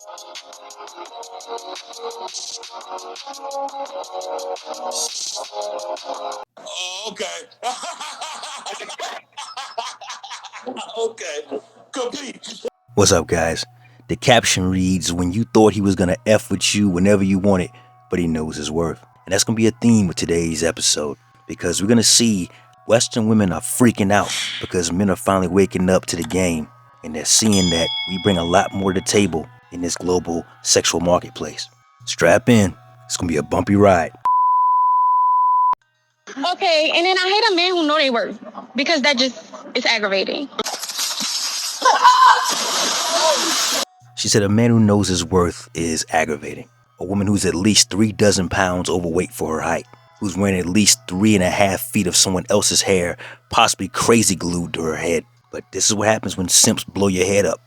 Oh, okay. Okay. Complete. What's up, guys? The caption reads, when you thought he was gonna F with you whenever you want it, but he knows his worth. And that's gonna be a theme of today's episode, because we're gonna see Western women are freaking out because men are finally waking up to the game, and they're seeing that we bring a lot more to the table in this global sexual marketplace. Strap in. It's gonna be a bumpy ride. Okay, and then I hate a man who know they worth, because that just is aggravating. She said a man who knows his worth is aggravating. A woman who's at least 36 pounds overweight for her height, who's wearing at least 3.5 feet of someone else's hair, possibly crazy glued to her head. But this is what happens when simps blow your head up.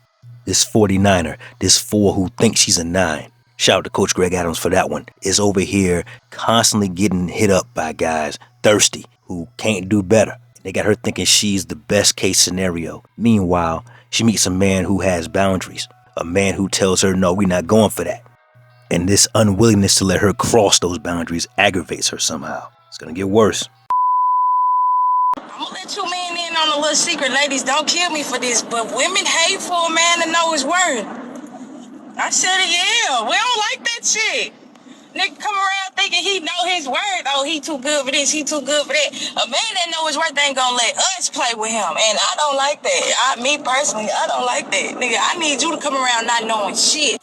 This 49er, this 4 who thinks she's a 9, shout out to Coach Greg Adams for that one, is over here constantly getting hit up by guys thirsty who can't do better. They got her thinking she's the best case scenario. Meanwhile, she meets a man who has boundaries. A man who tells her, no, we're not going for that. And this unwillingness to let her cross those boundaries aggravates her somehow. It's gonna get worse. I'm gonna let you men in on a little secret, ladies. Don't kill me for this, but women hate for a man to know his worth. I said it, yeah. We don't like that shit. Nigga come around thinking he know his worth. Oh, he too good for this, he too good for that. A man that know his worth ain't gonna let us play with him. And I don't like that. Me personally, I don't like that. Nigga, I need you to come around not knowing shit.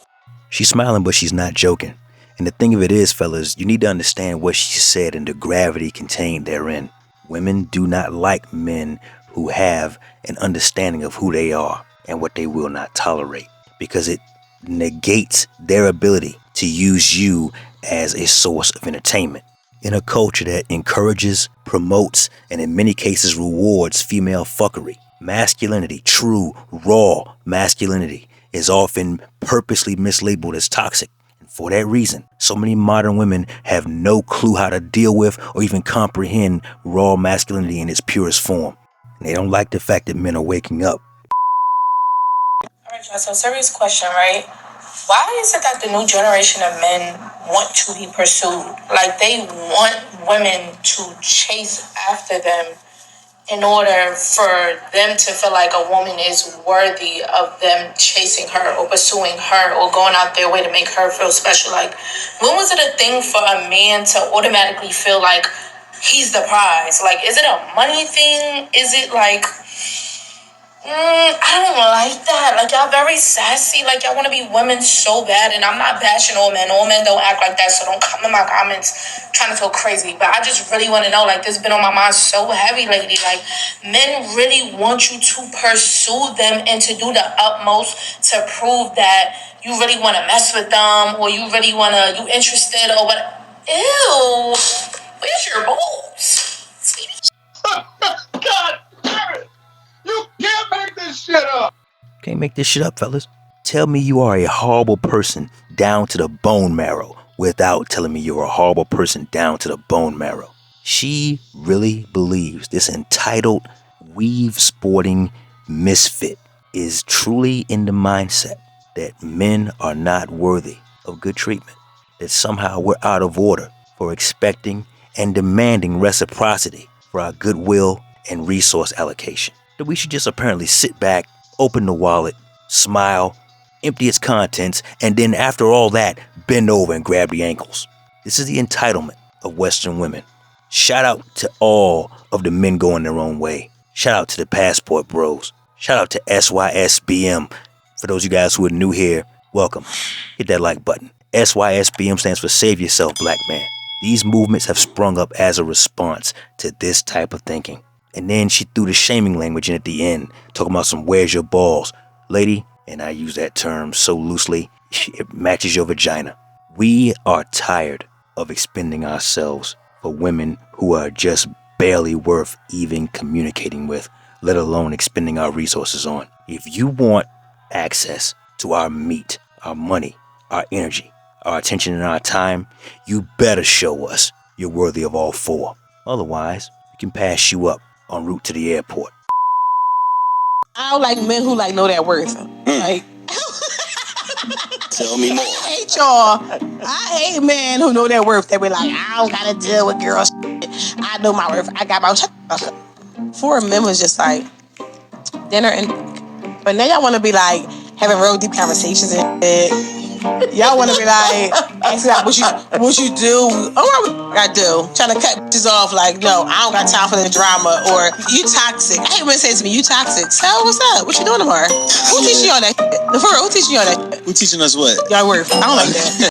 She's smiling, but she's not joking. And the thing of it is, fellas, you need to understand what she said and the gravity contained therein. Women do not like men who have an understanding of who they are and what they will not tolerate, because it negates their ability to use you as a source of entertainment. In a culture that encourages, promotes, and in many cases rewards female fuckery, masculinity, true, raw masculinity, is often purposely mislabeled as toxic. And for that reason, so many modern women have no clue how to deal with or even comprehend raw masculinity in its purest form. And they don't like the fact that men are waking up. Alright, y'all, so serious question, right? Why is it that the new generation of men want to be pursued? Like, they want women to chase after them in order for them to feel like a woman is worthy of them chasing her or pursuing her or going out their way to make her feel special. Like, when was it a thing for a man to automatically feel like he's the prize? Like, is it a money thing? Is it like... I don't like that. Like, y'all very sassy. Like, y'all want to be women so bad. And I'm not bashing all men. All men don't act like that. So don't come in my comments trying to feel crazy. But I just really want to know, like, this has been on my mind so heavy lately. Like, men really want you to pursue them and to do the utmost to prove that you really want to mess with them, or you really want to, you interested, or what. Ew. Where's your balls? God damn it! You can't make this shit up! Can't make this shit up, fellas. Tell me you are a horrible person down to the bone marrow without telling me you're a horrible person down to the bone marrow. She really believes this entitled, weave-sporting misfit is truly in the mindset that men are not worthy of good treatment, that somehow we're out of order for expecting and demanding reciprocity for our goodwill and resource allocation, that we should just apparently sit back, open the wallet, smile, empty its contents, and then after all that, bend over and grab the ankles. This is the entitlement of Western women. Shout out to all of the men going their own way. Shout out to the passport bros. Shout out to SYSBM. For those of you guys who are new here, welcome. Hit that like button. SYSBM stands for Save Yourself, Black Man. These movements have sprung up as a response to this type of thinking. And then she threw the shaming language in at the end, talking about some where's your balls. Lady, and I use that term so loosely, it matches your vagina. We are tired of expending ourselves for women who are just barely worth even communicating with, let alone expending our resources on. If you want access to our meat, our money, our energy, our attention, and our time, you better show us you're worthy of all four. Otherwise, we can pass you up en route to the airport. I don't like men who like know their worth. Like, Tell me more. I hate y'all. I hate men who know their worth. They be like, I don't gotta deal with girl shit. I know my worth. I got my shut. For men was just like dinner and but now y'all wanna be like having real deep conversations and shit. Y'all wanna be like asking like what you do. Oh, what I do. Trying to cut bitches off like, no, I don't got time for the drama or you toxic. I hate when they say to me, you toxic. So what's up? What you doing tomorrow? Who teaching y'all that shit? For real, who teaching y'all that shit? Who teaching us what? Y'all worth. I don't like that.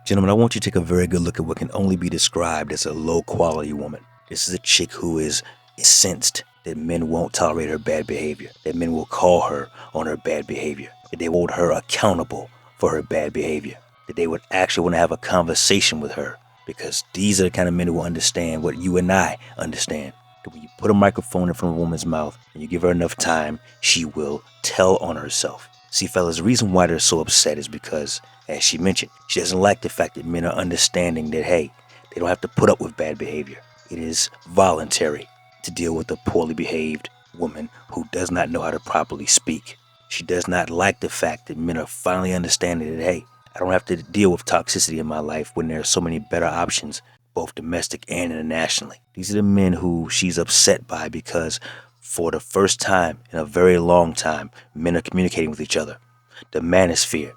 Gentlemen, I want you to take a very good look at what can only be described as a low-quality woman. This is a chick who is incensed that men won't tolerate her bad behavior, that men will call her on her bad behavior, that they hold her accountable for her bad behavior, that they would actually want to have a conversation with her, because these are the kind of men who will understand what you and I understand. That when you put a microphone in front of a woman's mouth and you give her enough time, she will tell on herself. See, fellas, the reason why they're so upset is because, as she mentioned, she doesn't like the fact that men are understanding that, hey, they don't have to put up with bad behavior. It is voluntary to deal with a poorly behaved woman who does not know how to properly speak. She does not like the fact that men are finally understanding that, hey, I don't have to deal with toxicity in my life when there are so many better options, both domestic and internationally. These are the men who she's upset by because for the first time in a very long time, men are communicating with each other. The Manosphere,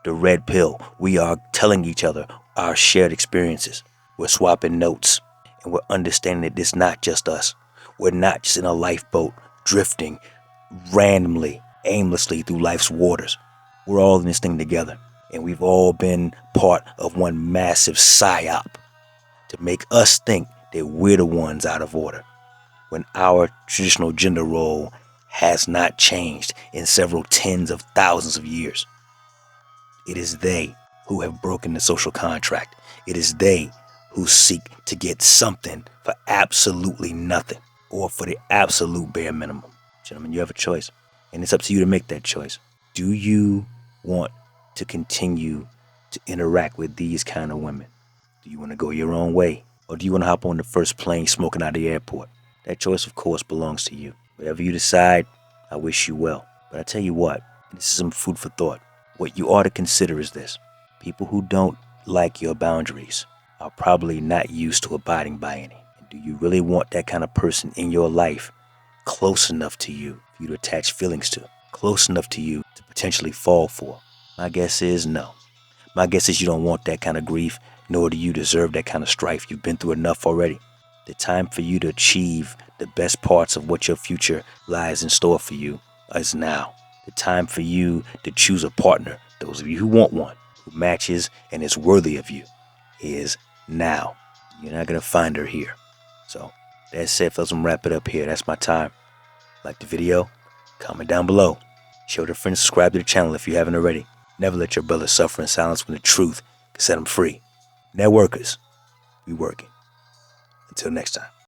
the red pill, we are telling each other our shared experiences. We're swapping notes, and we're understanding that it's not just us. We're not just in a lifeboat drifting randomly, aimlessly through life's waters. We're all in this thing together, and we've all been part of one massive psyop to make us think that we're the ones out of order, when our traditional gender role has not changed in several tens of thousands of years. It is they who have broken the social contract. It is they who seek to get something for absolutely nothing, or for the absolute bare minimum. Gentlemen, you have a choice, and it's up to you to make that choice. Do you want to continue to interact with these kind of women? Do you want to go your own way, or do you want to hop on the first plane smoking out of the airport? That choice, of course, belongs to you. Whatever you decide, I wish you well. But I tell you what, this is some food for thought. What you ought to consider is this. People who don't like your boundaries are probably not used to abiding by any. And do you really want that kind of person in your life close enough to you for you to attach feelings to? Close enough to you to potentially fall for? My guess is no. My guess is you don't want that kind of grief, nor do you deserve that kind of strife. You've been through enough already. The time for you to achieve the best parts of what your future lies in store for you is now. The time for you to choose a partner, those of you who want one, who matches and is worthy of you, is now. You're not going to find her here. So, that said, fellas, I'm wrap it up here. That's my time. Like the video, comment down below. Show your friends, subscribe to the channel if you haven't already. Never let your brother suffer in silence when the truth can set them free. Networkers, we working. Until next time.